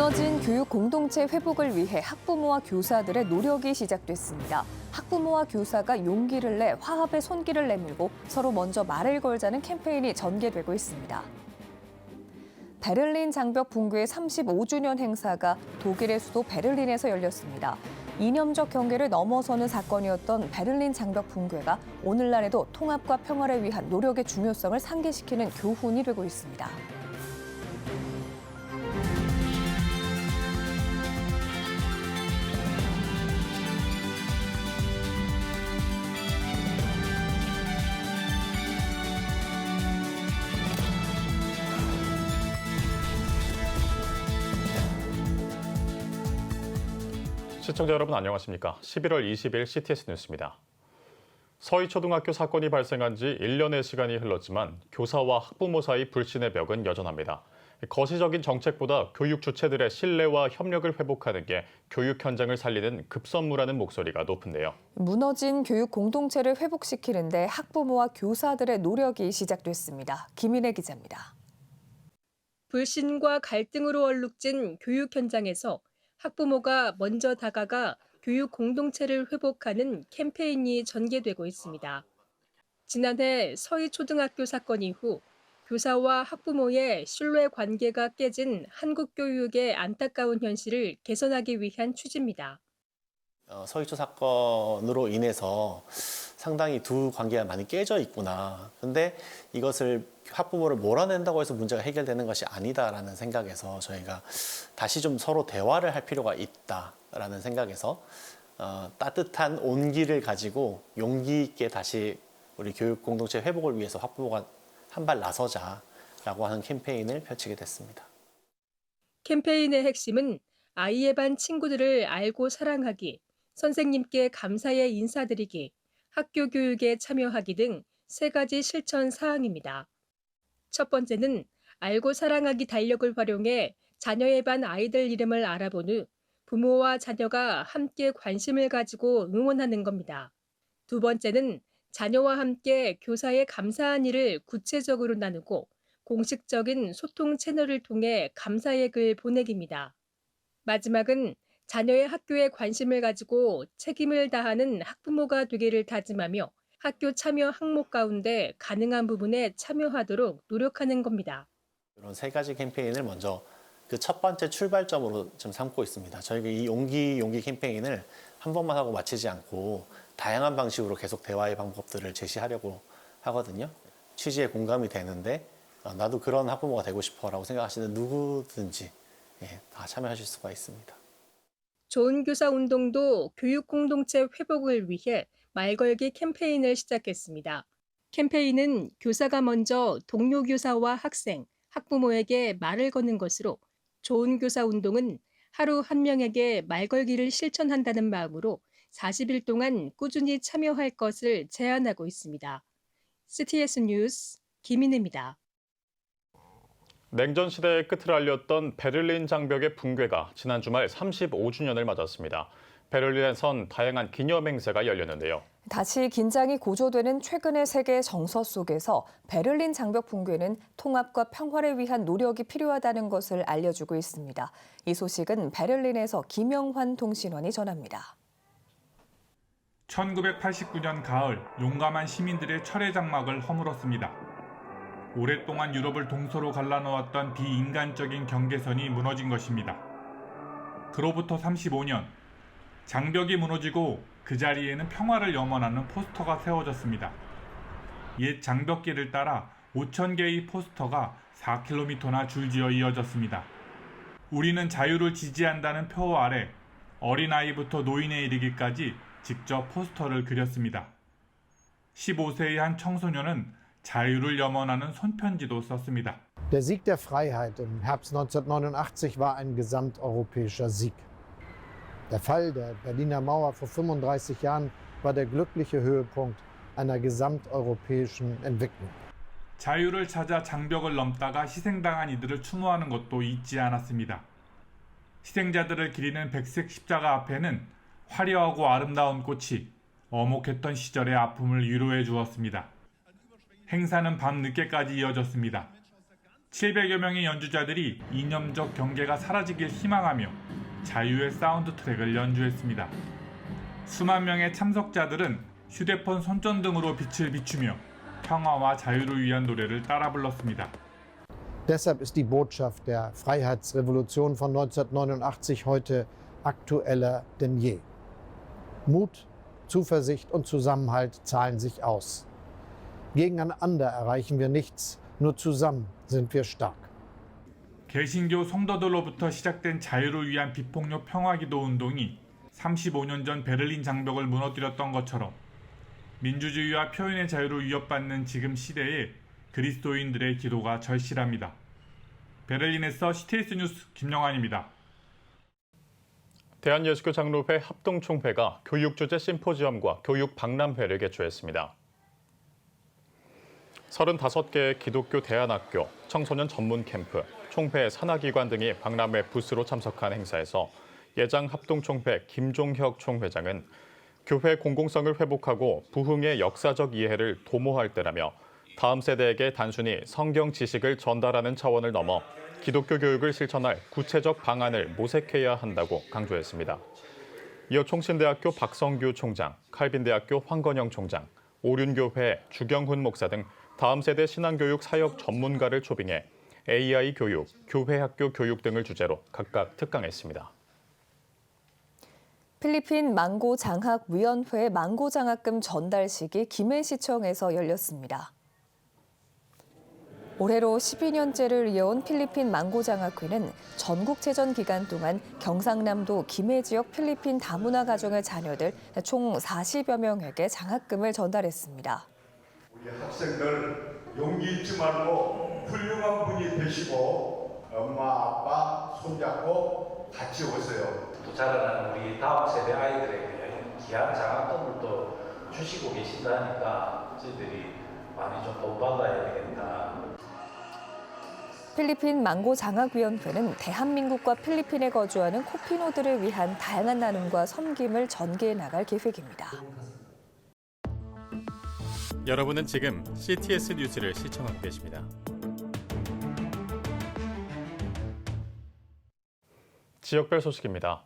무너진 교육 공동체 회복을 위해 학부모와 교사들의 노력이 시작됐습니다. 학부모와 교사가 용기를 내 화합의 손길을 내밀고 서로 먼저 말을 걸자는 캠페인이 전개되고 있습니다. 베를린 장벽 붕괴 35주년 행사가 독일의 수도 베를린에서 열렸습니다. 이념적 경계를 넘어서는 사건이었던 베를린 장벽 붕괴가 오늘날에도 통합과 평화를 위한 노력의 중요성을 상기시키는 교훈이 되고 있습니다. 시청자 여러분 안녕하십니까? 11월 20일 CTS 뉴스입니다. 서희초등학교 사건이 발생한 지 1년의 시간이 흘렀지만 교사와 학부모 사이 불신의 벽은 여전합니다. 거시적인 정책보다 교육 주체들의 신뢰와 협력을 회복하는 게 교육 현장을 살리는 급선무라는 목소리가 높은데요. 무너진 교육 공동체를 회복시키는데 학부모와 교사들의 노력이 시작됐습니다. 김인혜 기자입니다. 불신과 갈등으로 얼룩진 교육 현장에서 학부모가 먼저 다가가 교육 공동체를 회복하는 캠페인이 전개되고 있습니다. 지난해 서희초등학교 사건 이후 교사와 학부모의 신뢰 관계가 깨진 한국 교육의 안타까운 현실을 개선하기 위한 취지입니다. 서희초 사건으로 인해서 상당히 두 관계가 많이 깨져 있구나. 근데 이것을 학부모를 몰아낸다고 해서 문제가 해결되는 것이 아니다라는 생각에서 저희가 다시 좀 서로 대화를 할 필요가 있다라는 생각에서 따뜻한 온기를 가지고 용기 있게 다시 우리 교육 공동체 회복을 위해서 학부모가 한 발 나서자라고 하는 캠페인을 펼치게 됐습니다. 캠페인의 핵심은 아이의 반 친구들을 알고 사랑하기, 선생님께 감사의 인사드리기, 학교 교육에 참여하기 등 3가지 실천 사항입니다. 첫 번째는 알고 사랑하기 달력을 활용해 자녀의 반 아이들 이름을 알아본 후 부모와 자녀가 함께 관심을 가지고 응원하는 겁니다. 두 번째는 자녀와 함께 교사의 감사한 일을 구체적으로 나누고 공식적인 소통 채널을 통해 감사의 글 보내기입니다. 마지막은 자녀의 학교에 관심을 가지고 책임을 다하는 학부모가 되기를 다짐하며 학교 참여 항목 가운데 가능한 부분에 참여하도록 노력하는 겁니다. 이런 3가지 캠페인을 먼저 그 첫 번째 출발점으로 좀 삼고 있습니다. 저희가 이 용기 캠페인을 한 번만 하고 마치지 않고 다양한 방식으로 계속 대화의 방법들을 제시하려고 하거든요. 취지에 공감이 되는데 나도 그런 학부모가 되고 싶어라고 생각하시는 누구든지 다 참여하실 수가 있습니다. 좋은 교사 운동도 교육 공동체 회복을 위해 말걸기 캠페인을 시작했습니다. 캠페인은 교사가 먼저 동료 교사와 학생, 학부모에게 말을 거는 것으로 좋은 교사 운동은 하루 한 명에게 말걸기를 실천한다는 마음으로 40일 동안 꾸준히 참여할 것을 제안하고 있습니다. CTS 뉴스 김인혜입니다. 냉전 시대의 끝을 알렸던 베를린 장벽의 붕괴가 지난 주말 35주년을 맞았습니다. 베를린에선 다양한 기념 행사가 열렸는데요. 다시 긴장이 고조되는 최근의 세계 정서 속에서 베를린 장벽 붕괴는 통합과 평화를 위한 노력이 필요하다는 것을 알려주고 있습니다. 이 소식은 베를린에서 김영환 통신원이 전합니다. 1989년 가을 용감한 시민들의 철의 장막을 허물었습니다. 오랫동안 유럽을 동서로 갈라놓았던 비인간적인 경계선이 무너진 것입니다. 그로부터 35년, 장벽이 무너지고 그 자리에는 평화를 염원하는 포스터가 세워졌습니다. 옛 장벽길을 따라 5,000개의 포스터가 4km나 줄지어 이어졌습니다. 우리는 자유를 지지한다는 표 아래 어린아이부터 노인에 이르기까지 직접 포스터를 그렸습니다. 15세의 한 청소년은 자유를 염원하는 손편지도 썼습니다. Der Sieg der Freiheit im Herbst 1989 war ein gesamteuropäischer Sieg. Der Fall der Berliner Mauer vor 35 Jahren war der glückliche Höhepunkt einer gesamteuropäischen Entwicklung. 자유를 찾아 장벽을 넘다가 희생당한 이들을 추모하는 것도 잊지 않았습니다. 희생자들을 기리는 백색 십자가 앞에는 화려하고 아름다운 꽃이 어목했던 시절의 아픔을 위로해 주었습니다. 행사는 밤 늦게까지 이어졌습니다. 700여 명의 연주자들이 이념적 경계가 사라지길 희망하며 자유의 사운드 트랙을 연주했습니다. 수만 명의 참석자들은 휴대폰 손전등으로 빛을 비추며 평화와 자유를 위한 노래를 따라 불렀습니다. Deshalb ist die Botschaft der Freiheitsrevolution von 1989 heute aktueller denn je. Mut, Zuversicht und Zusammenhalt zahlen sich aus. Gegeneinander erreichen wir nichts, nur zusammen sind wir stark. 개신교 성도들로부터 시작된 자유를 위한 비폭력 평화기도 운동이 35년 전 베를린 장벽을 무너뜨렸던 것처럼 민주주의와 표현의 자유를 위협받는 지금 시대에 그리스도인들의 기도가 절실합니다. 베를린에서 CTS 뉴스 김영환입니다. 대한예수교 장로회 합동총회가 교육주제 심포지엄과 교육 박람회를 개최했습니다. 35개의 기독교 대안학교, 청소년 전문 캠프, 총회 산하기관 등이 박람회 부스로 참석한 행사에서 예장 합동총회 김종혁 총회장은 교회 공공성을 회복하고 부흥의 역사적 이해를 도모할 때라며 다음 세대에게 단순히 성경 지식을 전달하는 차원을 넘어 기독교 교육을 실천할 구체적 방안을 모색해야 한다고 강조했습니다. 이어 총신대학교 박성규 총장, 칼빈대학교 황건영 총장, 오륜교회 주경훈 목사 등 다음 세대 신앙교육 사역 전문가를 초빙해 AI 교육, 교회학교 교육 등을 주제로 각각 특강했습니다. 필리핀 망고장학위원회 망고장학금 전달식이 김해시청에서 열렸습니다. 올해로 12년째를 이어온 필리핀 망고장학회는 전국체전 기간 동안 경상남도 김해 지역 필리핀 다문화 가정의 자녀들 총 40여 명에게 장학금을 전달했습니다. 우리 학생들 용기 잊지 말고 훌륭한 분이 되시고 엄마, 아빠 손잡고 같이 오세요. 또 자라나는 우리 다음 세대 아이들에게 귀한 장학금을 또 주시고 계신다니까 저희들이 많이 좀 본받아야 되겠다. 필리핀 망고장학위원회는 대한민국과 필리핀에 거주하는 코피노들을 위한 다양한 나눔과 섬김을 전개해 나갈 계획입니다. 여러분은 지금 CTS 뉴스를 시청하고 계십니다. 지역별 소식입니다.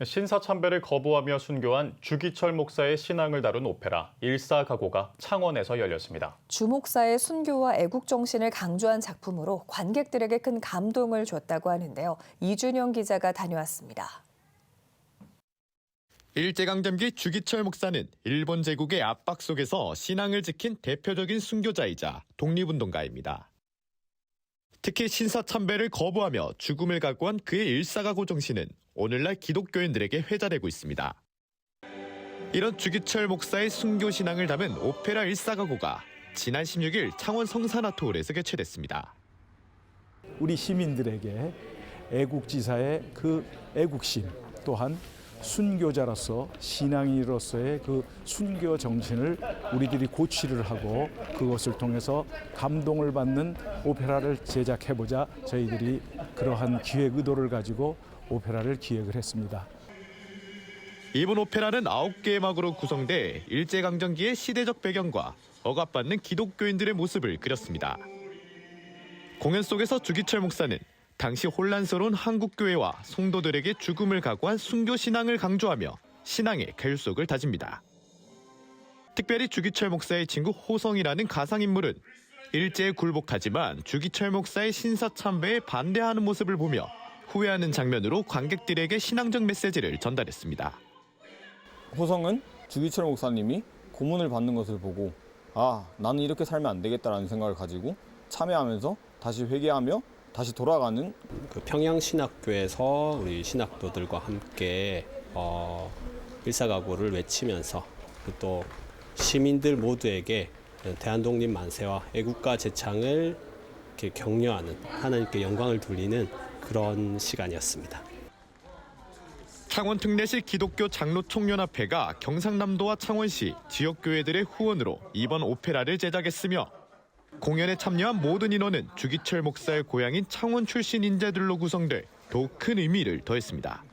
신사참배를 거부하며 순교한 주기철 목사의 신앙을 다룬 오페라 일사가고가 창원에서 열렸습니다. 주 목사의 순교와 애국 정신을 강조한 작품으로 관객들에게 큰 감동을 줬다고 하는데요. 이준영 기자가 다녀왔습니다. 일제강점기 주기철 목사는 일본 제국의 압박 속에서 신앙을 지킨 대표적인 순교자이자 독립운동가입니다. 특히 신사참배를 거부하며 죽음을 각오한 그의 일사가고 정신은 오늘날 기독교인들에게 회자되고 있습니다. 이런 주기철 목사의 순교 신앙을 담은 오페라 일사가고가 지난 16일 창원 성산아트홀에서 개최됐습니다. 우리 시민들에게 애국지사의 그 애국심 또한 순교자로서 신앙인으로서의 그 순교 정신을 우리들이 고취를 하고 그것을 통해서 감동을 받는 오페라를 제작해보자 저희들이 그러한 기획 의도를 가지고 오페라를 기획을 했습니다. 이번 오페라는 9개의 막으로 구성돼 일제강점기의 시대적 배경과 억압받는 기독교인들의 모습을 그렸습니다. 공연 속에서 주기철 목사는 당시 혼란스러운 한국교회와 성도들에게 죽음을 각오한 순교 신앙을 강조하며 신앙의 결속을 다집니다. 특별히 주기철 목사의 친구 호성이라는 가상인물은 일제에 굴복하지만 주기철 목사의 신사참배에 반대하는 모습을 보며 후회하는 장면으로 관객들에게 신앙적 메시지를 전달했습니다. 호성은 주기철 목사님이 고문을 받는 것을 보고 나는 이렇게 살면 안 되겠다라는 생각을 가지고 참여하면서 다시 회개하며 다시 돌아가는 그 평양신학교에서 우리 신학도들과 함께 일사가고를 외치면서 또 시민들 모두에게 대한독립 만세와 애국가 제창을 이렇게 격려하는 하나님께 영광을 돌리는 그런 시간이었습니다. 창원 특례시 기독교 장로 총연합회가 경상남도와 창원시 지역교회들의 후원으로 이번 오페라를 제작했으며 공연에 참여한 모든 인원은 주기철 목사의 고향인 창원 출신 인재들로 구성돼 더욱 큰 의미를 더했습니다.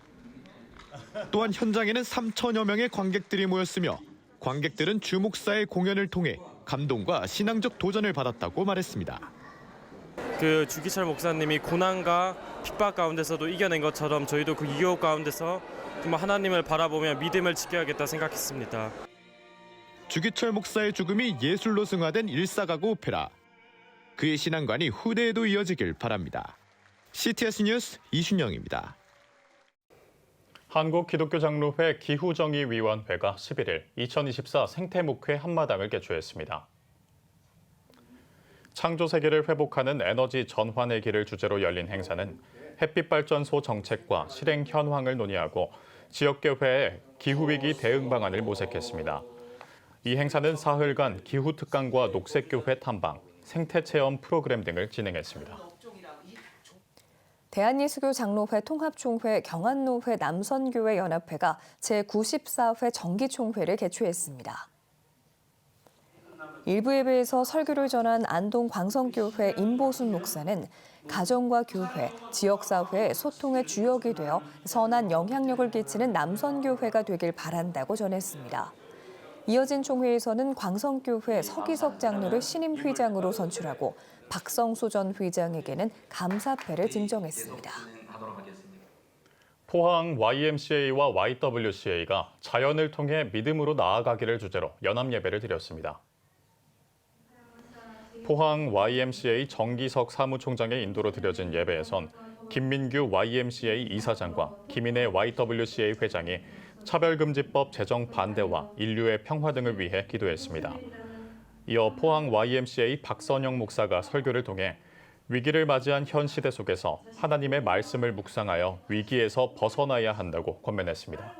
또한 현장에는 3천여 명의 관객들이 모였으며 관객들은 주 목사의 공연을 통해 감동과 신앙적 도전을 받았다고 말했습니다. 그 주기철 목사님이 고난과 핍박 가운데서도 이겨낸 것처럼 저희도 그 유혹 가운데서 정말 하나님을 바라보며 믿음을 지켜야겠다 생각했습니다. 주기철 목사의 죽음이 예술로 승화된 일사가구 오페라. 그의 신앙관이 후대에도 이어지길 바랍니다. CTS 뉴스 이순영입니다. 한국기독교장로회 기후정의위원회가 11일 2024 생태목회 한마당을 개최했습니다. 창조세계를 회복하는 에너지 전환의 길을 주제로 열린 행사는 햇빛발전소 정책과 실행 현황을 논의하고 지역교회의 기후위기 대응 방안을 모색했습니다. 이 행사는 사흘간 기후특강과 녹색교회 탐방, 생태체험 프로그램 등을 진행했습니다. 대한예수교 장로회 통합총회 경안노회 남선교회 연합회가 제94회 정기총회를 개최했습니다. 일부 예배에서 설교를 전한 안동 광성교회 임보순 목사는 가정과 교회, 지역사회의 소통의 주역이 되어 선한 영향력을 끼치는 남선교회가 되길 바란다고 전했습니다. 이어진 총회에서는 광성교회 서기석 장로를 신임 회장으로 선출하고 박성수 전 회장에게는 감사패를 증정했습니다. 포항 YMCA와 YWCA가 자연을 통해 믿음으로 나아가기를 주제로 연합 예배를 드렸습니다. 포항 YMCA 정기석 사무총장의 인도로 드려진 예배에선 김민규 YMCA 이사장과 김인혜 YWCA 회장이 차별금지법 제정 반대와 인류의 평화 등을 위해 기도했습니다. 이어 포항 YMCA 박선영 목사가 설교를 통해 위기를 맞이한 현 시대 속에서 하나님의 말씀을 묵상하여 위기에서 벗어나야 한다고 권면했습니다.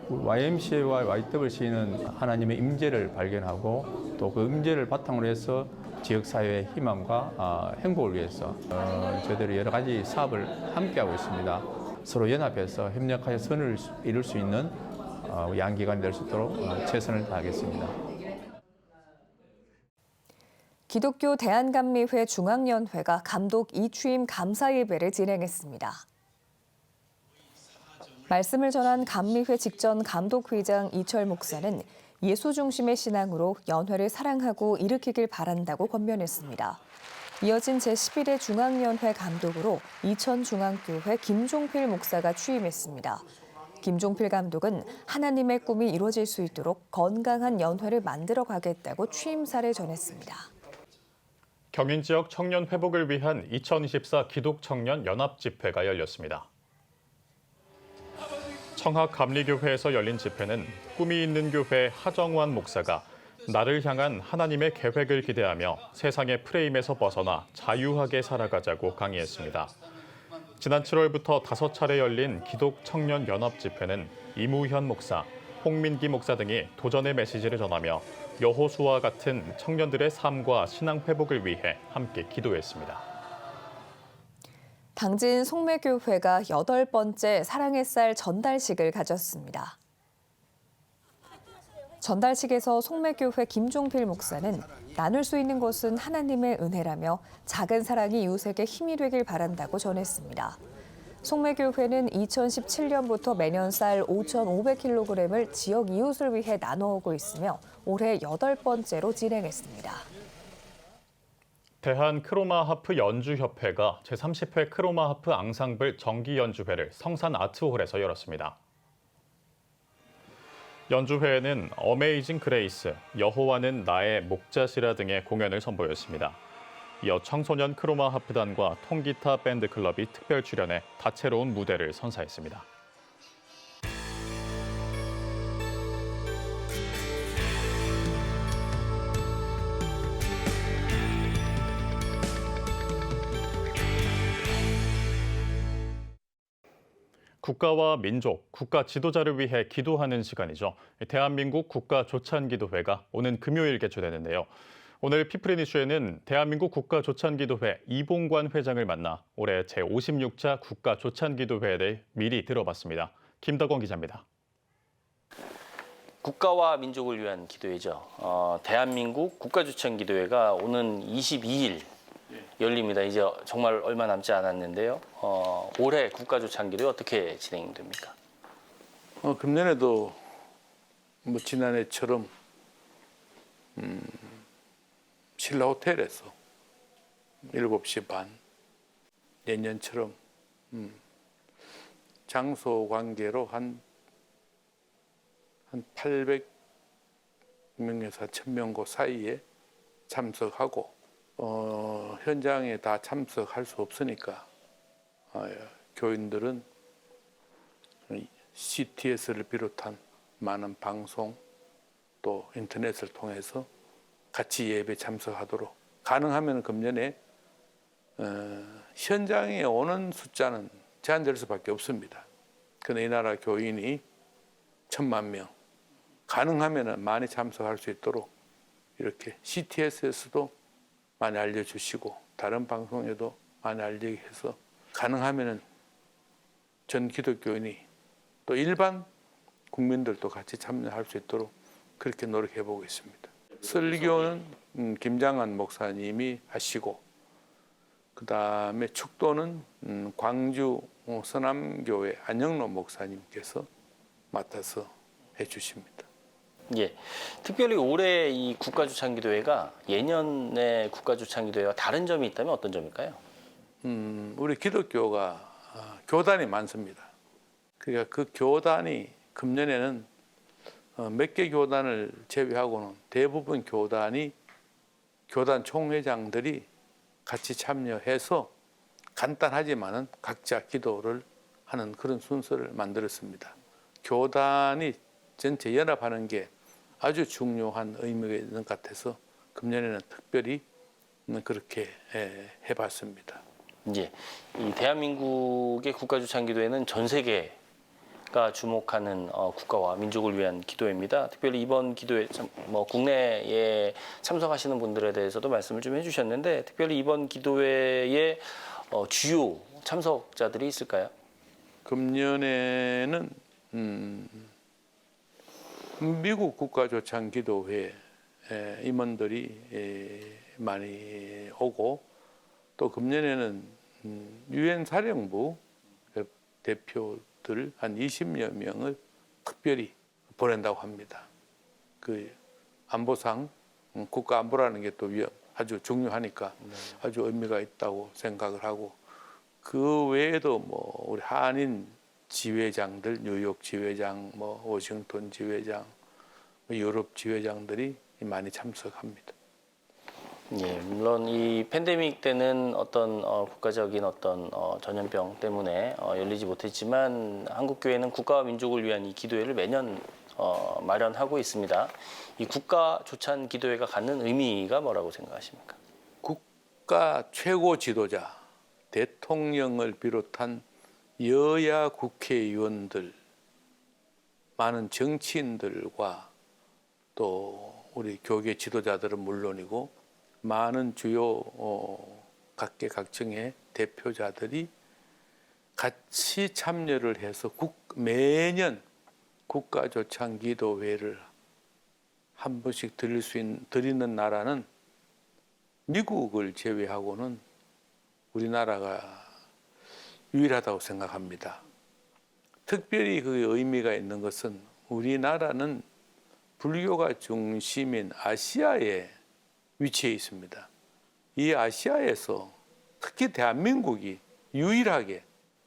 YMCA와 YWCA는 하나님의 임재를 발견하고 또 그 임재를 바탕으로 해서 지역사회의 희망과 행복을 위해서 저희들이 여러 가지 사업을 함께하고 있습니다. 서로 연합해서 협력하여 선을 이룰 수 있는 양기관이 될 수 있도록 최선을 다하겠습니다. 기독교 대한감리회 중앙연회가 감독 이취임 감사 예배를 진행했습니다. 말씀을 전한 감리회 직전 감독회장 이철 목사는 예수 중심의 신앙으로 연회를 사랑하고 일으키길 바란다고 권면했습니다. 이어진 제11회 중앙연회 감독으로 이천중앙교회 김종필 목사가 취임했습니다. 김종필 감독은 하나님의 꿈이 이루어질 수 있도록 건강한 연회를 만들어 가겠다고 취임사를 전했습니다. 경인 지역 청년 회복을 위한 2024 기독청년 연합집회가 열렸습니다. 청학감리교회에서 열린 집회는 꿈이 있는 교회 하정환 목사가 나를 향한 하나님의 계획을 기대하며 세상의 프레임에서 벗어나 자유하게 살아가자고 강의했습니다. 지난 7월부터 5차례 열린 기독청년 연합집회는 이무현 목사, 홍민기 목사 등이 도전의 메시지를 전하며 여호수아와 같은 청년들의 삶과 신앙 회복을 위해 함께 기도했습니다. 당진 송매교회가 8번째 사랑의 쌀 전달식을 가졌습니다. 전달식에서 송매교회 김종필 목사는 나눌 수 있는 것은 하나님의 은혜라며 작은 사랑이 이웃에게 힘이 되길 바란다고 전했습니다. 송매교회는 2017년부터 매년 쌀 5,500kg을 지역 이웃을 위해 나눠오고 있으며 올해 8번째로 진행했습니다. 대한크로마하프 연주협회가 제30회 크로마하프 앙상블 정기연주회를 성산 아트홀에서 열었습니다. 연주회에는 어메이징 그레이스, 여호와는 나의 목자시라 등의 공연을 선보였습니다. 이어 청소년 크로마하프단과 통기타 밴드클럽이 특별 출연해 다채로운 무대를 선사했습니다. 국가와 민족, 국가 지도자를 위해 기도하는 시간이죠. 대한민국 국가조찬기도회가 오는 금요일 개최되는데요. 오늘 피플인 이슈에는 대한민국 국가조찬기도회 이봉관 회장을 만나 올해 제56차 국가조찬기도회에 대해 미리 들어봤습니다. 김덕원 기자입니다. 국가와 민족을 위한 기도회죠. 대한민국 국가조찬기도회가 오는 22일 열립니다. 이제 정말 얼마 남지 않았는데요. 올해 국가조찬기도회 어떻게 진행됩니까? 금년에도 지난해처럼 신라 호텔에서 7시 반 내년처럼 장소 관계로 한 800명에서 1000명 그 사이에 참석하고 현장에 다 참석할 수 없으니까 교인들은 CTS를 비롯한 많은 방송 또 인터넷을 통해서 같이 예배 참석하도록 가능하면 금년에 현장에 오는 숫자는 제한될 수밖에 없습니다. 그런데 이 나라 교인이 1000만 명 가능하면 많이 참석할 수 있도록 이렇게 CTS에서도 많이 알려주시고 다른 방송에도 많이 알리게 해서 가능하면 전 기독교인이 또 일반 국민들도 같이 참여할 수 있도록 그렇게 노력해 보겠습니다. 설교는 김장한 목사님이 하시고 그 다음에 축도는 광주 서남교회 안영로 목사님께서 맡아서 해주십니다. 예, 특별히 올해 이 국가주창기도회가 예년의 국가주창기도회와 다른 점이 있다면 어떤 점일까요? 우리 기독교가 교단이 많습니다. 그러니까 그 교단이 금년에는 몇 개 교단을 제외하고는 대부분 교단 총회장들이 같이 참여해서 간단하지만은 각자 기도를 하는 그런 순서를 만들었습니다. 교단이 전체 연합하는 게 아주 중요한 의미가 있는 것 같아서 금년에는 특별히 그렇게 해봤습니다. 예, 이 대한민국의 국가주창기도회는 전 세계가 주목하는 국가와 민족을 위한 기도회입니다. 특별히 이번 기도회 국내에 참석하시는 분들에 대해서도 말씀을 좀 해주셨는데 특별히 이번 기도회의 주요 참석자들이 있을까요? 금년에는 미국 국가조창기도회 임원들이 많이 오고 또 금년에는 유엔 사령부 대표들 한 20여 명을 특별히 보낸다고 합니다. 그 안보상 국가 안보라는 게 또 아주 중요하니까 아주 의미가 있다고 생각을 하고 그 외에도 뭐 우리 한인 지회장들, 뉴욕 지회장, 워싱턴 지회장, 유럽 지회장들이 많이 참석합니다. 예, 물론 이 팬데믹 때는 어떤 국가적인 어떤 전염병 때문에 열리지 못했지만 한국교회는 국가와 민족을 위한 이 기도회를 매년 마련하고 있습니다. 이 국가 조찬 기도회가 갖는 의미가 뭐라고 생각하십니까? 국가 최고 지도자, 대통령을 비롯한 여야 국회의원들, 많은 정치인들과 또 우리 교계 지도자들은 물론이고 많은 주요 각계각층의 대표자들이 같이 참여를 해서 매년 국가조창기도회를 한 번씩 드리는 나라는 미국을 제외하고는 우리나라가 유일하다고 생각합니다. 특별히 그 의미가 있는 것은 우리나라는 불교가 중심인 아시아에 위치해 있습니다. 이 아시아에서 특히 대한민국이 유일하게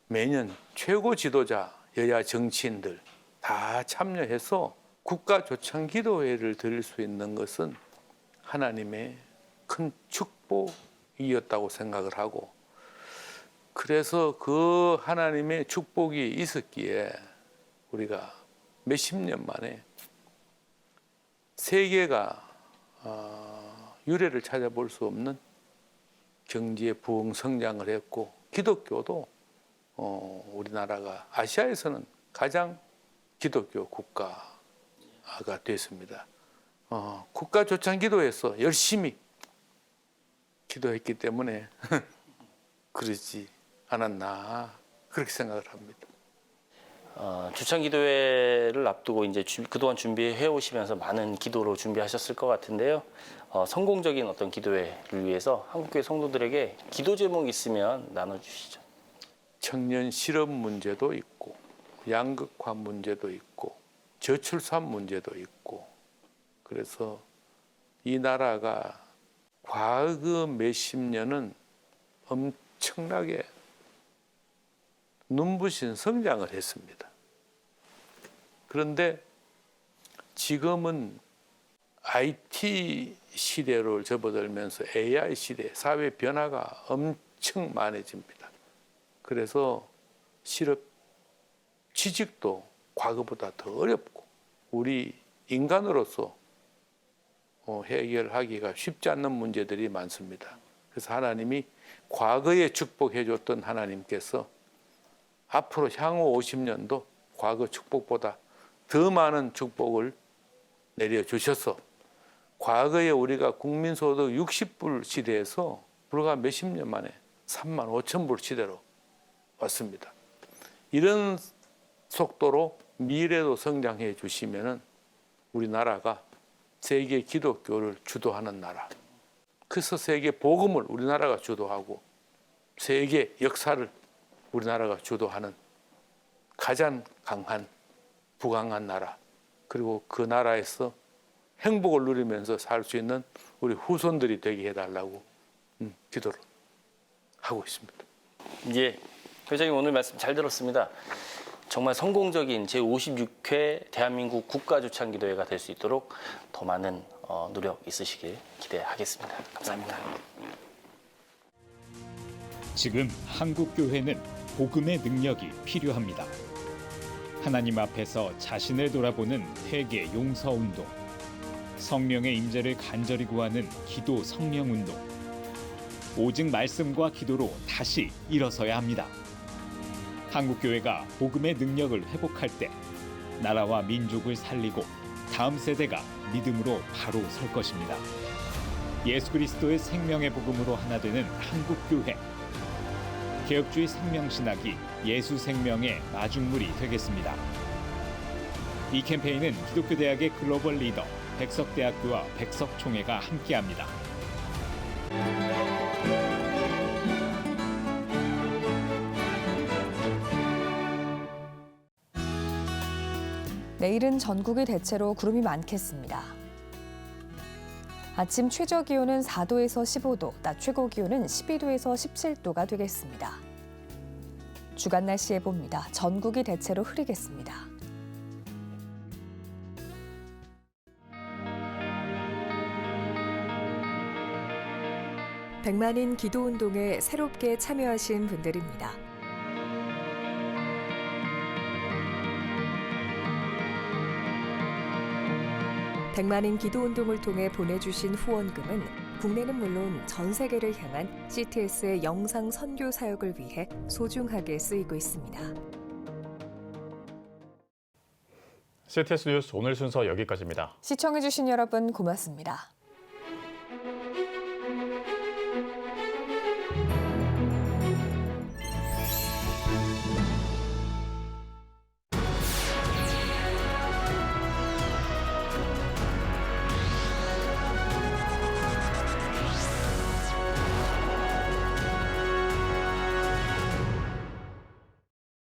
매년 최고 지도자 여야 정치인들 다 참여해서 국가조창기도회를 드릴 수 있는 것은 하나님의 큰 축복이었다고 생각을 하고 그래서 그 하나님의 축복이 있었기에 우리가 몇십 년 만에 세계가 유례를 찾아볼 수 없는 경제 부흥 성장을 했고 기독교도 우리나라가 아시아에서는 가장 기독교 국가가 됐습니다. 국가조창기도에서 열심히 기도했기 때문에 그러지 않았나 그렇게 생각을 합니다. 주창기도회를 앞두고 이제 그동안 준비해 오시면서 많은 기도로 준비하셨을 것 같은데요. 성공적인 어떤 기도회를 위해서 한국교회 성도들에게 기도 제목 있으면 나눠주시죠. 청년 실업 문제도 있고 양극화 문제도 있고 저출산 문제도 있고 그래서 이 나라가 과거 몇십 년은 엄청나게 눈부신 성장을 했습니다. 그런데 지금은 IT 시대로 접어들면서 AI 시대, 사회 변화가 엄청 많아집니다. 그래서 실업, 취직도 과거보다 더 어렵고 우리 인간으로서 해결하기가 쉽지 않는 문제들이 많습니다. 그래서 하나님이 과거에 축복해 줬던 하나님께서 앞으로 향후 50년도 과거 축복보다 더 많은 축복을 내려주셔서 과거에 우리가 국민소득 60불 시대에서 불과 몇십 년 만에 3만 5천 불 시대로 왔습니다. 이런 속도로 미래도 성장해 주시면은 우리나라가 세계 기독교를 주도하는 나라. 그래서 세계 복음을 우리나라가 주도하고 세계 역사를 우리나라가 주도하는 가장 강한 부강한 나라. 그리고 그 나라에서 행복을 누리면서 살 수 있는 우리 후손들이 되게 해달라고 기도를 하고 있습니다. 예, 회장님 오늘 말씀 잘 들었습니다. 정말 성공적인 제56회 대한민국 국가주창기도회가 될 수 있도록 더 많은 노력 있으시길 기대하겠습니다. 감사합니다. 지금 한국교회는 복음의 능력이 필요합니다. 하나님 앞에서 자신을 돌아보는 회개 용서 운동, 성령의 임재를 간절히 구하는 기도 성령 운동, 오직 말씀과 기도로 다시 일어서야 합니다. 한국교회가 복음의 능력을 회복할 때 나라와 민족을 살리고 다음 세대가 믿음으로 바로 설 것입니다. 예수 그리스도의 생명의 복음으로 하나 되는 한국교회. 개혁주의 생명신학이 예수 생명의 마중물이 되겠습니다. 이 캠페인은 기독교대학의 글로벌 리더 백석대학교와 백석총회가 함께합니다. 내일은 전국이 대체로 구름이 많겠습니다. 아침 최저 기온은 4도에서 15도, 낮 최고 기온은 12도에서 17도가 되겠습니다. 주간 날씨 예보입니다. 전국이 대체로 흐리겠습니다. 백만인 기도운동에 새롭게 참여하신 분들입니다. 백만인 기도운동을 통해 보내주신 후원금은 국내는 물론 전 세계를 향한 CTS의 영상 선교 사역을 위해 소중하게 쓰이고 있습니다. CTS 뉴스 오늘 순서 여기까지입니다. 시청해주신 여러분 고맙습니다.